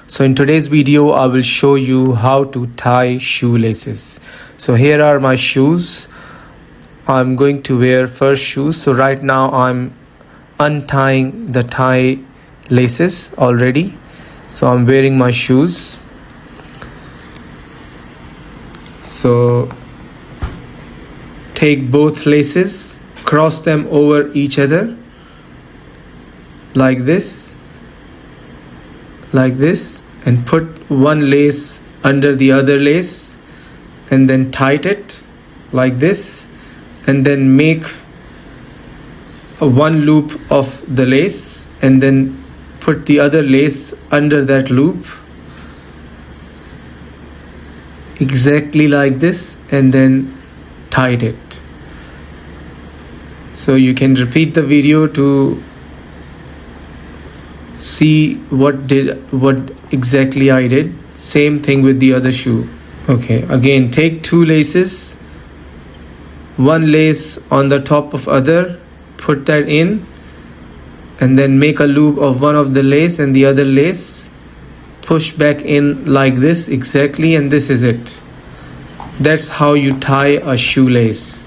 So in today's video I will show you how to tie shoelaces. So here are my shoes. I'm going to wear first shoes. So right now I'm untying the tie laces already. So I'm wearing my shoes. So take both laces, cross them over each other like this, and put one lace under the other lace and then tighten it like this, and then make one loop of the lace and then put the other lace under that loop exactly like this, and then tied it. So you can repeat the video to see what exactly I did. Same thing with the other shoe. Okay, again take two laces, one lace on the top of other, put that in, and then make a loop of one of the lace and the other lace, push back in like this exactly, and this is it. That's how you tie a shoelace.